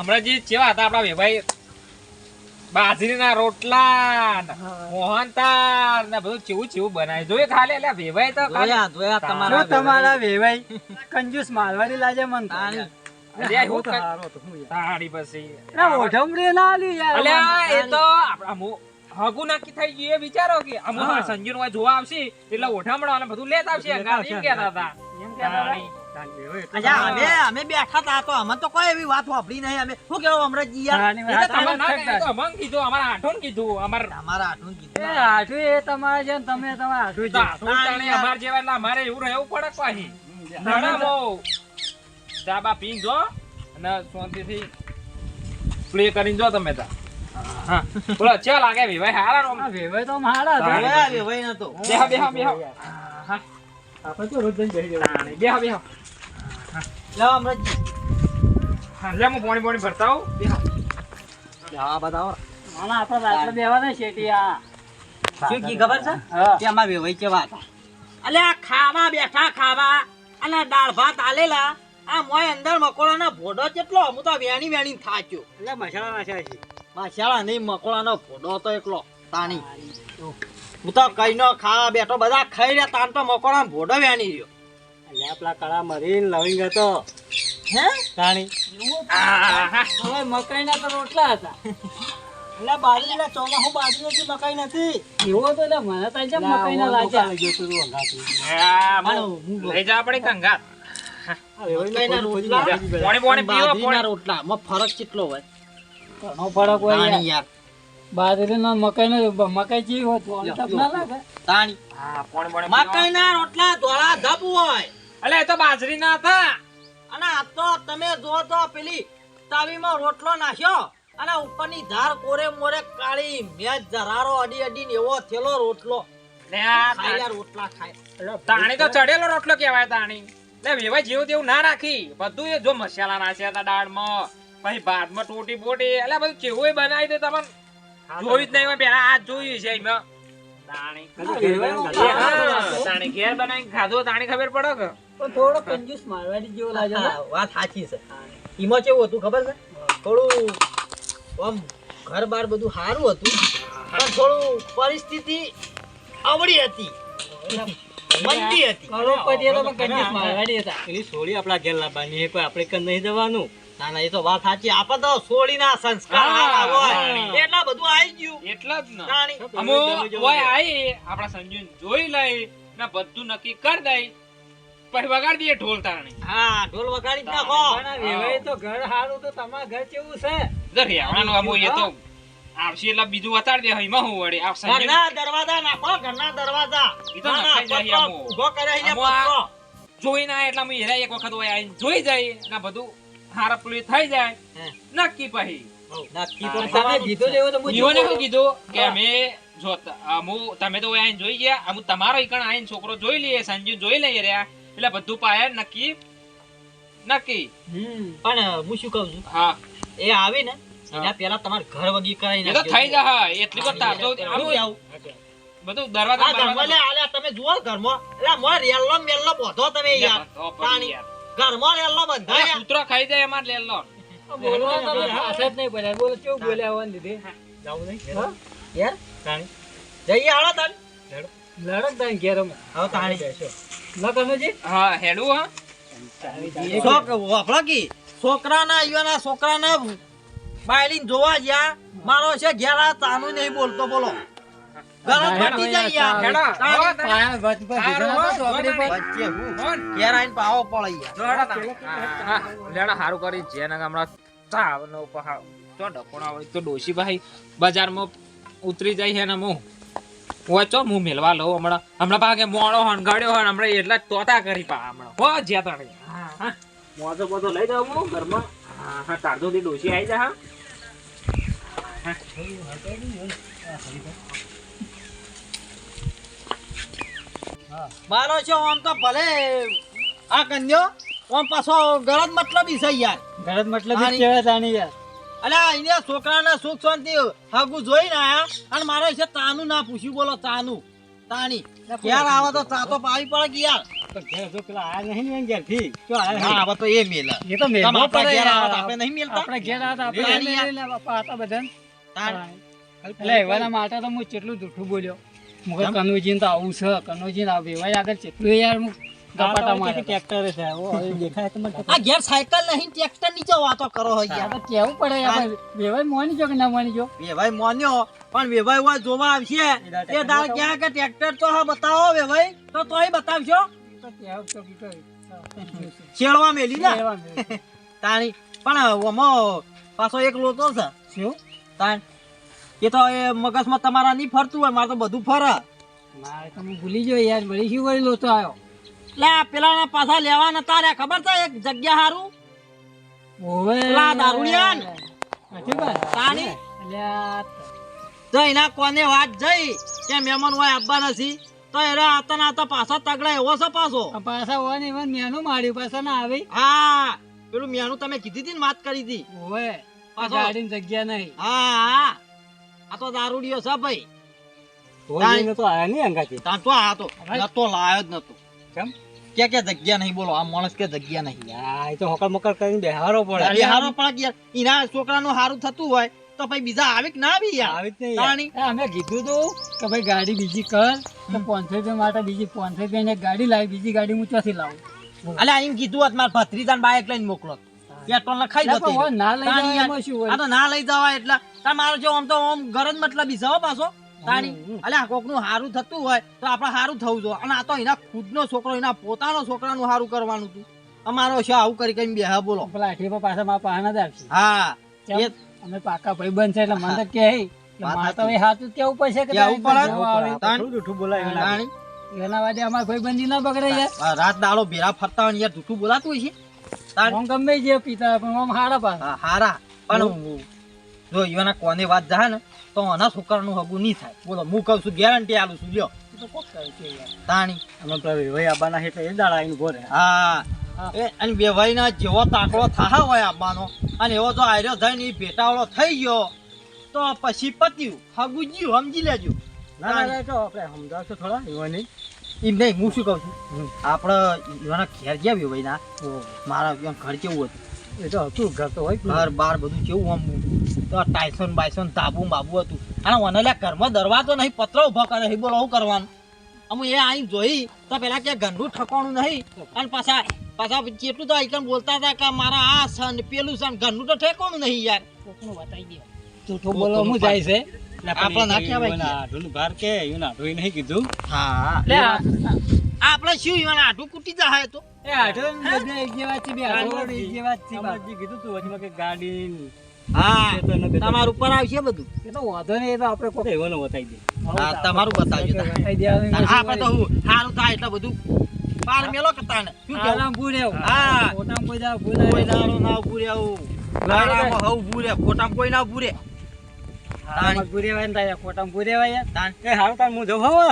હમણાં જે કેવા હતા આપણા વેભાઈ બાજરીના રોટલા મોહનતાળ ને બધું ચેવું ચેવું બનાય જોયું ખાલી એટલે વેભાઈ તો તમારા વેવાઈ કંજૂસ મારવાડી લાગે મન તાળી પછી ઓઠમડી ના આલ્યું યાર અલ્યા એ તો આપણા હગુ નક્કી થઈ ગયું એ વિચારો કે અમુ સંજુ નો જોવા આવશે એટલે ઓઠામણો અને બધું લેતા આવશે એમ કહેતા હતા અમે બેઠા તા તો અમને તો કોઈ એવી વાત વાપરી નહીં અમે શું કેવો હમણાં કીધું અમારા આઠું કીધું અમારા આઠું કીધું આઠું એ તમારે છે ને તમે તમારા આઠું છે અમારે જેવા એટલે અમારે એવું રહેવું પડે પાછી ચાબા પી જો અને શાંતિથી પ્લે કરીને જો તમે તા હા બોલો ચા લાગે ભાઈ હારા વેવાઈ તો હારા વેવાઈ નતો બેહો હા આપણે તો રોજ જઈને બેહી બેહો લો હમણાં હા લે હું પાણી ભરતા આવું બેહો હા બતાવો મામા આપણે રાત્રે બેહવાના શેટી આ શું કી ખબર છે કે અમાર વેવાઈ કેવા હતા અલે આ ખાવા બેઠા ખાવા અને દાળ ભાત આલેલા આ મોય અંદર મકોડાનો ભોડો કેટલો હું તો વેણી થાચ્યો એટલે મસાલા નાખ્યા છે માશાળા નહીં મકોડાનો ભોડો તો એકલો તાણી હું તો કઈ નો ખાવા બેઠો બધા ખાઈ રહ્યા તાન તો મકોડાનો ભોડો વેણી રહ્યો એટલે આપલા કળા મરીને લવિંગ હતો હે તાણી હવે મકાઈના તો રોટલા હતા એટલે બાજરીના ચોમાહુ બાજરી મકાઈ નથી એવો તો એટલે મને તો છે મકાઈના લાગ્યા લઈ જા આપણે કંગાત મકાઈના રોટલા બાજરીના રોટલા માં ફરક કેટલો હોય ઘણો ફરક હોય તાણી યાર બાજરીનો મકાઈ જેવી હોત ના લાગે તાણી મકાઈના રોટલા ધોળા ધબ હોય અલે એ તો બાજરી ના હતા અને આ તો તમે જો તો પેલી તાવીમાં રોટલો નાખ્યો અને ઉપરની ધાર કોરે મોરે કાળી મેજ જરારો અડી અડી એવો થેલો રોટલો ખાયા રોટલા ખાય તાણી તો ચડેલો રોટલો કહેવાય તાણી લે વેવાય જેવું તેવું ના રાખી બધું એ જો મસાલા નાખ્યા હતા દાળમાં પછી ભાતમાં ટોટી બોટી એટલે બધું કેવું બનાવી દે તમને જોયું જ નહીં પેલા આ જોયું છે એમાં તાણી ઘેર બનાવીને ખાધો તાણી ખબર પડે કે પણ થોડો કંજૂસ મારવાડી જેવો લાગે વાત સાચી છે ઈમાં કેવું હતું ખબર છે થોડું આમ ઘર બાર બધું સારું હતું પણ થોડું પરિસ્થિતિ અવળી હતી મંદી હતી કરોડપતિ તો કંજૂસ મારવાડી હતા એની સોળી આપણા ઘેર લાવવાની કોઈ આપણે કઈ નહીં જવાનું ના ના એ તો વાત સાચી આપણે તો સોળીના સંસ્કાર સારા હોય એટલા બધું આવી ગયું એટલા જ ને અમો ઓય આઈ આપણા સંજુ જોઈ લઈ ને બધું નક્કી કરી દઈ પછી વગાડી દઈએ ઢોલ તાણી હા ઢોલ વગાડી નાખો વેવાઈ તો ઘર સારું તો તમારા ઘર કેવું છે જરી આવવાનો અમો એ તો આવશે એટલે બીજું વતાડી દે એમાં હું વળી આપ સંજુ ઘરના દરવાજા નાખો ઘરના દરવાજા ઈ તો નખાઈ જાય અમો ઉભો કરે છે જોઈ ના એટલે અમે હેરા એક વખત હોય આઈને જોઈ જાય ને બધું હારા પુલી થઈ જાય નક્કી પછી નક્કી તો તમે કીધું જેવું તો ઈવોને શું કીધું કે અમે જો તમે તો આઈને જોઈ ગયા અમુ તમારો ઈકણ આઈને છોકરો જોઈ લઈએ સંજુ જોઈ લઈએ રહ્યા એટલે બધું પાયા નક્કી પણ હું શું કહું છું હા એ આવી ને એના પેલા તમારે ઘર વગી કરાઈ એ તો થઈ જા એટલી તો તારજો બધું દરવાજા ઘરમાં લે આલે તમે જુઓ ઘરમાં એટલે મો રેલ્લો મેલ્લો બોધો તમે યાર પાણી ઘરમાં રેલ્લો બંધાય સૂત્રો ખાઈ જાય એમાં લેલો બોલવા તો પાછા જ નહીં પડ્યા બોલો કેવું બોલ્યા હોવા દીધે જાવું નહીં યાર તાણી જઈએ હાલો તાણી લડક તાણી ઘેર અમે હવે તાણી લકનુજી હા હેડું હા છોકરાના છોકરાના બાયલીન જોવા ગયા મારો છે ઘેરા તાનું નહીં બોલતો બોલો ગરમ પટી જાય યાર હેડા ઘેર આઈને પાવો પડે યાર લેડા હારું કરી જેને હમણાં તાવનો પહા તો ડકોણા હોય તો ડોશી ભાઈ બજારમાં ઉતરી જાય છે ને ઓચો હું મેલવા લઉં હમણાં પાકે મોડો હણગાડ્યો હોય હમણાં એટલા તોતા કરી પા હમણાં હો જ્યાં તાણી હા મોજો બધો લઈ જાઉં હું ઘરમાં હા તારજો થી ડોશી આવી જા હા મારો છે આમ તો ભલે આ કન્યો આમ પાછો ગરજ મતલબી છે યાર ગરજ મતલબ કેવા તાણી યાર અલ્યા અહીંયા છોકરાના સુખ શાંતિ હગું જોઈને આયા અને મારો છે તાનું ના પૂછ્યું બોલો તાનું તાણી ક્યારે આવે તો ચા તો પાવી પડે કે યાર તો ઘેર જો પેલા આયા નહીં ને એમ ઘેરથી. જો આયા ના નહીં. આવે તો એ મેલા એ તો મેલવો તમે આપણા પડે ઘેર આવો તો યાર. આપણે નહીં મેલતા આપણે ઘેર આવ્યા હતા, લે આપણે યાર. મેલે બાપા હતા બધાને. તાણ. એટલે એવાના માટે તો હું કેટલું જૂઠું બોલ્યો. મું કહું કનોજીને તો આવું છે, કનોજીને આ વેવાય આગળ કેટલું યાર હું ગપાટા માર્યા. ટ્રેક્ટર છે ઓ દેખાય તો મને આ ઘેર સાયકલ નહીં ટ્રેક્ટર નીચે વાતો કરો હોય આ યાર તો કેવું પડે યાર. વેવાય મોની જો કે ના મોની જો. વેભાઈ મોન્યો પણ વેભાઈ હોય જોવા આવશે એ દાળ ક્યાં કે ટ્રેક્ટર તો હા બતાવો વેભાઈ તો તોય બતાવશો તો કેવું તો કીધું. છેડવા મેલી ને એવા મેલે. તાણી પણ ઓમો પાછો એક લોતો છે શું? તાણ એ તો એ મગજમાં તમારા નહીં ફરતું હોય મારે તો બધું ફરે મારે તો હું ભૂલી ગયો યાર. વળી શું વળી લોતો આવ્યો. એટલે આ પેલાના પાછા લેવા નતા રે ખબર છે એક જગ્યા હારું ઓવે. પેલા દારૂડિયા ને. નથી બસ. તાણી અલ્યા તો એના કોને વાત જઈ કે મહેમાન હોય આવવા નથી તો એરા આતા ના આતા પાછા તગડા એવો છે પાછો આ પાછા હોય ને એમાં મેનું માર્યું પાછા ના આવી. હા પેલું મેનું તમે કીધી હતી ને વાત કરી હતી ઓવે. પાછો. ગાડીની જગ્યા નહીં. હા આ તો દારૂડિયો છે ભાઈ ધોઈને તો આયા નહીં અંગાથી. તાર તો આ તો નતો લાયો જ નતો કેમ? કે જગ્યા નહીં બોલો આ માણસ કે જગ્યા નહીં યા, એ તો હોકર મકર કરીને બેહારો પડે. અરે હારો પણ યાર એના છોકરાનું હારું થતું હોય તો પછી બીજા આવી કે ના આવી યાર આવી જ નહીં યાર. તાણી એ અમે કીધું તું કે ભાઈ ગાડી બીજી કર તો 500 રૂપિયા માટે બીજી 500 રૂપિયાની એક ગાડી લાવી. બીજી ગાડી હું ચોથી લાવું. અલ્યા એમ કીધું હોત મારા ભત્રીજાને બાઈક લઈને મોકલો પેટ્રોલ ને ખાઈ ના, જતો પણ હોય, ના લઈ તાણી જવાય યાર. એમાં શું હોય? આ તો ના લઈ જવાય એટલે તમારો જો આમ તો આમ ગરજ મતલબી છે હો પાછો તાણી અલ્યા કોકનું હારું થતું હોય તો આપણે હારું થવું જોઈએ અને આ તો એના ખુદનો છોકરો એના પોતાનો છોકરાનું હારું કરવાનું હતું અમારો છે આવું કરી કરીને બેહા બોલો પેલા આઠી પર પાછા મારા પાહણા જ આવશે. હા કેમ? એ અમે પાકા ભાઈબંધ છે એટલે મને તો કે એટલે મારે તો હવે સાચું જ કેવું પડશે કે કેવું પડે? તારે જવા આવે. તાણી. થોડું જૂઠું બોલાય એવું લાગે. તાણી એના વાદે અમારા ભાઈબંધી ના બગડે યાર. રાત દાડો ભેરા ફરતા હોય ને યાર જૂઠું બોલાતું હોય છે તાણી. આમ ગમે જે પીતા હોય પણ આમ હારા પાછા. હા, હારા પણ જો ઈવાના કોને વાત જાય ને તો આના છોકરાનું હગું નહીં થાય બોલો હું કહું છું ગેરંટી આલું છું લ્યો એ તો કોક કરે છે યાર. તાણી અમે પેલા વેવાઈ આવવાના છે એટલે એ દાડા આવીને ઉભો રહે. હા એ અને બેભાઈના જેવો તાકડો થાહા હોય આબાનો અને એવો જો આર્યો થઈને એ ભેટાવાળો થઈ ગયો તો પછી પત્યું હગું જ્યું સમજી લેજો ના ના ના, તો આપણે સમજાવશો થોડા યુવાની. એમ નહીં હું શું કહું છું આપણે ઈવાના ઘેર ગયા બેભાઈના મારા ઈવાનું ઘર કેવું હતું એ તો હતું ઘર તો હોય જ ને. ઘર બાર બધું કેવું આમ તો ટાઈસન બાયસન તાબુ બાબુ હતું અને મને લ્યા ઘરમાં દરવાજો નહીં પત્ર ઉભા કરે છે બોલો શું કરવાનું અમુ એ અહીં જોઈ તો પેલા કે ગંદુ ઠકવાનું નહીં અને પાછા કેટલું તો આઈકન બોલતા હતા કે મારા આ સન પેલું સન ગંદુ તો ઠેકવાનું નહીં યાર કોકનું બતાવી દે. જૂઠું બોલવા હું જાય છે. એટલે આપણે ના કહેવાય યુવાના આઢુંનું ભાર કે યુવાના આઢું નહીં કીધું. હા લે આ- આપણે શું ઈવાને આઢું કૂટી જાય તો એ આઠો ને બે એક જેવા છે, બે આઠો ને એક જેવા જ છે અમારે બાપ. જે કીધું તું વચમાં કે ગાડી હા ખેતરને બેતરને. તમારું ઉપર આવશે બધું એ તો વાંધો નહીં, એ તો આપણે કોક તો એવાનો બતાવી દે. હા તમારું બતાવજો તારે. બતાવી દેવાનું. અને આપણે તો હું સારું થાય એટલે બધું પાર મેલો કે તાને શું કેવું આરામ પૂર્યો. હા. ખોટામાં કોઈ દાડો ભૂલાય કોઈ નહીં. દાડો ના ઉભું રહેવું લાડામાં હવ ઉભું રહે ખોટામાં કોઈ ના ઉભું રહે આરામમાં પૂરેવાય ને તારે ખોટામાં પૂરેવાય યાર. તાન એ હારું તાર હું જઉં હવે.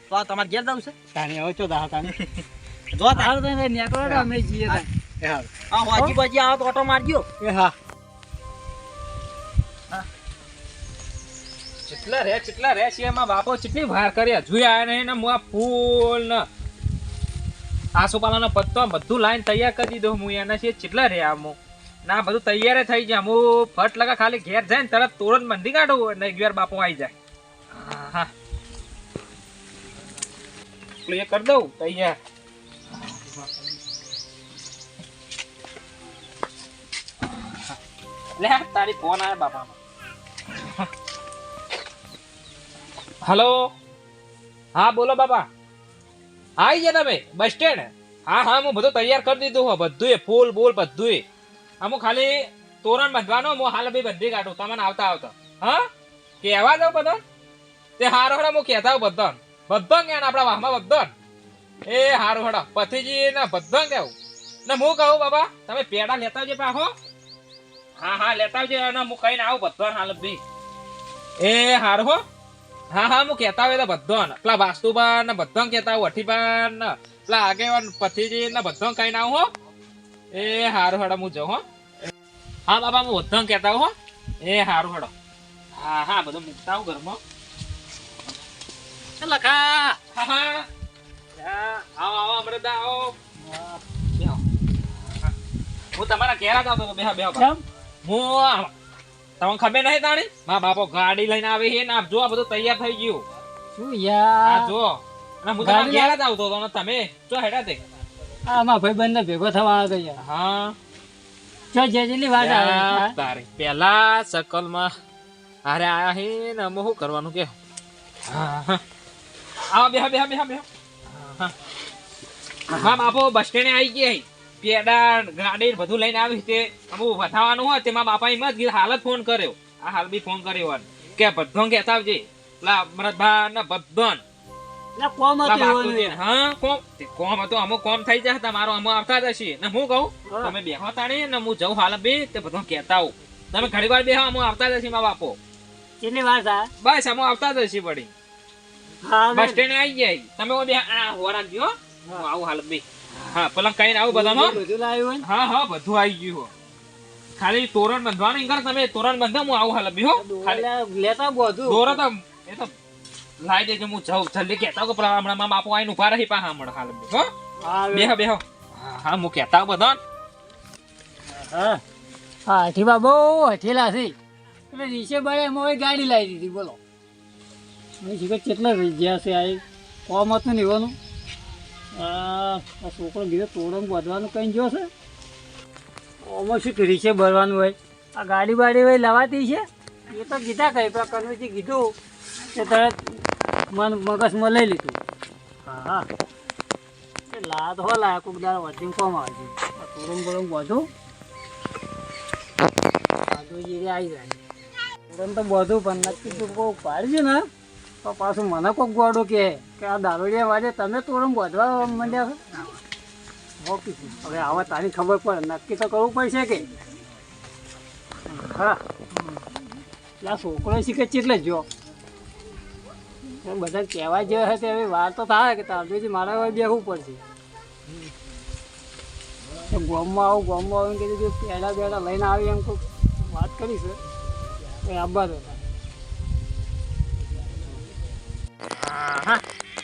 તો આ તમારે ઘેર જવું છે તાણી હવે ચો દાહ તાણી. જો તાન હારું તો નીકળો ને અમે જઈએ તાર. એ હારું. આ વાજી બાજી આવો તો ઓટો મારજો એ હા. ચેટલા રે છે એમાં બાપો ચેટલી વાર કર્યા જોયા નહીં ને હું આ ફૂલ ને આસોપાલાનો પત્તો બધું લાઈન તૈયાર કરી દીધો હું એના છે ચેટલા રે આમ ના બધું તૈયાર થઈ જાય હું ફટ લગા ખાલી ઘેર જાય ને તરત તોરણ બંધી કાઢું ને એક વાર બાપો આવી જાય હા હા એટલે એ કરી દઉં તૈયાર લે તારી ફોન આવે બાપામાં હલો હા બોલો બાપા આવી ગયા તમે બસ સ્ટેન્ડ હા હા હું બધું તૈયાર કરી દીધું હો બધું ફૂલ બોલ બધું અમુક ખાલી તોરણ બાંધવાનો હું હાલ બી બંધી કાઢું તમને આવતા આવતા હા કહેવા જાવ બધા તે હારો હડા હું કહેતા હોઉં બધા બધા જ્ઞાન આપણા વાહમાં બધા એ હારું હડા પતિજી ને બધા કેવું ને હું કહું બાબા તમે પેડા લેતા આવજો પાછો હા હા લેતા આવજો અને હું કહીને આવું બધા હાલ બી એ હારું હો હા હા હું કહેતા હોય તો બધો પેલા વાસ્તુબાન ને બધા કહેતા હોય અઠીબાન ને પેલા આગેવાન પતિજી ને બધા કહીને આવું હો એ હારું હડા હું જાઉં હો હા બાબા હું બધા કહેતા હો એ હારું હડો હા હા બધું મૂકતા આવું ઘરમાં લખા હા હા આવો આવો અમૃતા આવો બેહો. હું તમારા ઘેર જ આવતો હતો બેહો બેહો કેમ હું તમને ખબર નહીં તાણી મારા બાપો ગાડી લઈને આવી છે ને આપ જો આ બધું તૈયાર થઈ ગયું શું આ યાર જો અને હું તમારા ગાડી ઘેર જ આવતો હતો ને તમે જો હેડા તે આ મારા ભાઈબંધને ભેગો થવા આવ્યો હતો યાર હા જો જેટલી વાત આવે તારે પેલા સકલમાં અરે આયા હે ને અમે શું કરવાનું કે હા હા આવો બેહો બેહો બેહો બેહો હા હા બાપો બસ સ્ટેન્ડે આવી ગયા પેડા ગાડી બધું લઈને આવી તે અમુક વધાવાનું હોય તે મારા બાપા એમ જ કીધું હાલ જ ફોન કર્યો આ હાલ બી ફોન કર્યો હોય કે બધો કહેતા આવજે પેલા મરદભા ને બધો કોમ હતું એવું હા કોમ હતો અમુક કોમ થઈ જાય તમારો અમુક આવતા જ હશે ને હું કહું હા. તમે બેહો તાણી ને હું જઉં હાલ બે તે બધો કહેતા આવું તમે ઘણી વાર બેહો અમુક આવતા જ હશે મારા બાપો કેટલી વાત આ બસ અમુક આવતા જ હશે પડી હા બસ સ્ટેન્ડે આવી જાય તમે બે આ હોરાકજો હો. હું આવું હાલ બે હા પેલા કઈ આવું બધામાં બધું લાવ્યું હોય ને? હા હા બધું આવી ગયું હો. ખાલી તોરણ બંધવાનું કર તમે તોરણ બંધો હું આવું હાલ બી હો ખાલી એટલે લેતા બધું દોરો તો એ તો લાઈ દેજો હું જાઉં જલ્દી કહેતા કે પેલા હમણાં મારા બાપુ આઈને ઉભા રહી પા હમણાં હાલ બી હો હા બેહો બેહો હા હા હું કહેતા બધા હા હઠીબા બહુ હઠેલા છે એટલે નીચે બળે એમાં હવે ગાડી લાવી દીધી બોલો મેં શીખર કેટલા ગયા છે આ કોમ હતું ને એવાનું આ છોકરો ગયો તોરણ બાંધવાનું કઈ જો છે આમાં શું રીચે ભરવાનું હોય આ ગાડી બાડી હોય લવાતી છે એ તો કીધા કઈ પણ કનુજી કીધું કે તરત મગજમાં લઈ લીધું હા હા એ લાદ હો લાયા કોઈક દાડા વધીને કોમ આવે છે તોરણ બોરણ બધું આવી જાય તોરણ તો બધું પણ નક્કી તું કોઈક પાડ્યું ને તો પાછું મને કોઈક ગોડો કે આ દારૂડિયા વાજે તમે તોરણ બાંધવા માંડ્યા છો ઓકે હવે આવા તારી ખબર પડે નક્કી તો કરવું પડશે કે હા એટલે આ છોકરો શીખે છે એટલે જો બધા કહેવા જેવા હશે હવે વાર તો થાય કે તારથી મારા હવે બેસવું પડશે ગોમમાં આવીને કીધું પહેલા બેડા લઈને આવી એમ કોઈ વાત કરી છે એ આબા તો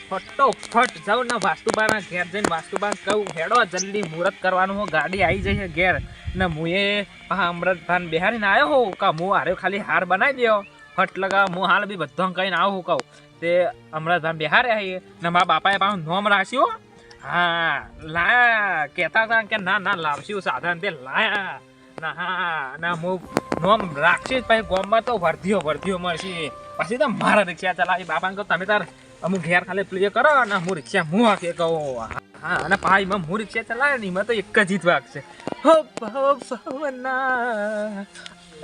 ફટોફટ જાઉં ને વાસ્તુબાના ઘેર જઈને વાસ્તુબા કહું હેડો જલ્દી મુહૂર્ત કરવાનું હો ગાડી આવી જશે ઘેર ને હું એ અમૃતભાન બિહારીને આવ્યો હોઉં કા હું હારે ખાલી હાર બનાવી દો ફટ લગા હું હાલ બી બધો કહીને આવું કહું તે અમૃતભાન બિહારે આવીએ ને મારા બાપાએ પાછું નોમ રાખ્યું હા લાયા કહેતા હતા કે ના ના લાવશું સાધન તે લાયા ના હા ના હું નોમ રાખશે પછી ગોમમાં તો વર્ધીઓ મળશે પછી તો મારા રિક્ષા ચલાવી બાપાને કહું તમે તાર અમુક ઘેર ખાલી પ્લે કરો અને હું રિક્ષા હું હાકે કહું હા અને ભાઈ હું રિક્ષા ચલાવે ને એમાં તો એક જ જ વાગશે હો ભવના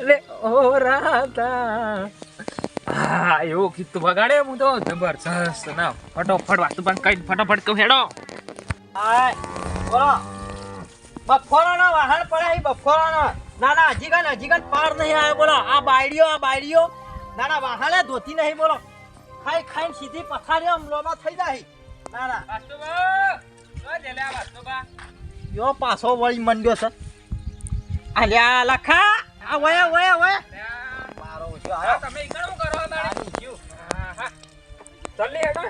રે ઓ રાધા હા એવું ગીત વગાડે હું તો જબરજસ્ત ના ફટોફટ વાસ્તુ પણ કઈ ફટોફટ કહું હેડો હાય બોલો બફોરાનો વાહન પડે અહીં બફોરાનો ના ના હજી કાન પાર નહીં આવ્યો બોલો આ બાયડીઓ ના ના વાહને ધોતી નહીં બોલો ખાઈને સીધી પથારીઓ લોમાં થઈ જાય ના ના યો પાછો વળી મંડ્યો છે અલ્યા લખા આ વયા મારો ઓછો આવ્યો તમે ઈકણ કરો જલ્દી હેડો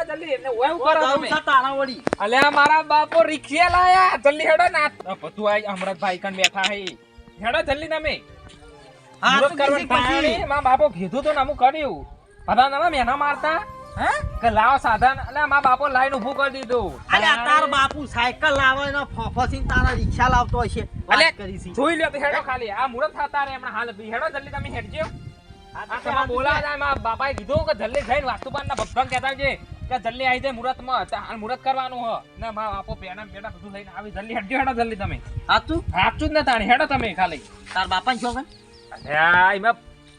જલ્દી એટલે ઓય કરો જાઉં તમે છે તારા વળી અલ્યા મારા બાપો રિક્ષા લાયા જલ્દી હેડો ના બધું આઈ અમૃતભાઈ કન બેઠા હે હેડો જલ્દી તમે હા મુરત તો કરવાનું પછી થાય મારા બાપો કીધું તો નમું કર્યું બધા નવા મેના મારતા હે કે લાવ સાધન અલ્યા મારા બાપો લાઈન ઊભું કરી દીધું અલ્યા તાર બાપુ સાયકલ લાવે ને ફફસીને તારા રિક્ષા લાવતો હશે અલ્યા વાત કરી છે જોઈ લ્યો તો હેડો ખાલી આ મુરત થતા રે હમણાં હાલ હેડો જલ્દી તમે હેડજો આ તમે બોલા જાય મારા બાપાએ કીધું કે જલ્દી જઈને વાસ્તુપાનના ભગવાન કહેતા છે કે જલ્દી આવી જાય મુરતમાં હાલ મુરત કરવાનું હ ને મારા બાપો પેડા બધું લઈને આવી જલ્દી હેડજો હેડો જલ્દી તમે હાચું હાચું જ ન તાણી હેડો તમે ખાલી તાર બાપાને શોખ હે? અલ્યા એમાં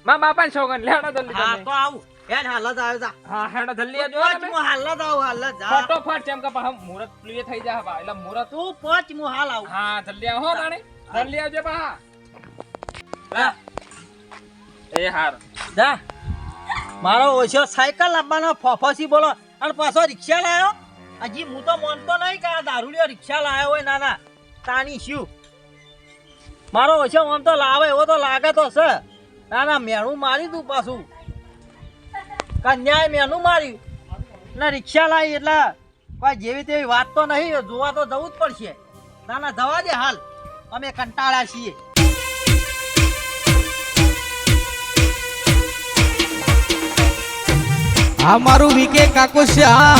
મારા બાપાને છોકન હેડો જલ્દી હા તમે તો આવું હેડ હાલ જ આવ્યો જા હા હેડો જલ્દી આવજો પોચ તમે હું હાલ જ આવું હાલ જ જા ફટોફટ જેમ કે પાછા મુરત પ્લે થઈ જાય બા એટલે મુરત તું પોચ હું હાલ આવું હા જલ્દી આવો તાણી જલ્દી આવજો પા એ હાર જા મારો ઓછો સાયકલ લાવવાનો ફફસી બોલો અને પાછો રિક્ષા લાવ્યો હજી હું તો માનતો નહીં કે આ દારૂડિયો રિક્ષા લાવ્યો હોય ના તાની શું મારો ઓછો આમ તો લાવે એવો તો લાગે તો છે ના મેણું મારી તું પાછું કન્યાએ મેણું માર્યું એટલે રિક્ષા લાવી એટલે કોઈ જેવી તેવી વાત તો નહીં, જોવા તો જવું જ પડશે. ના ના જવા દે હાલ, અમે કંટાળ્યા છીએ. આ મારું વીકે કાકો છે. હા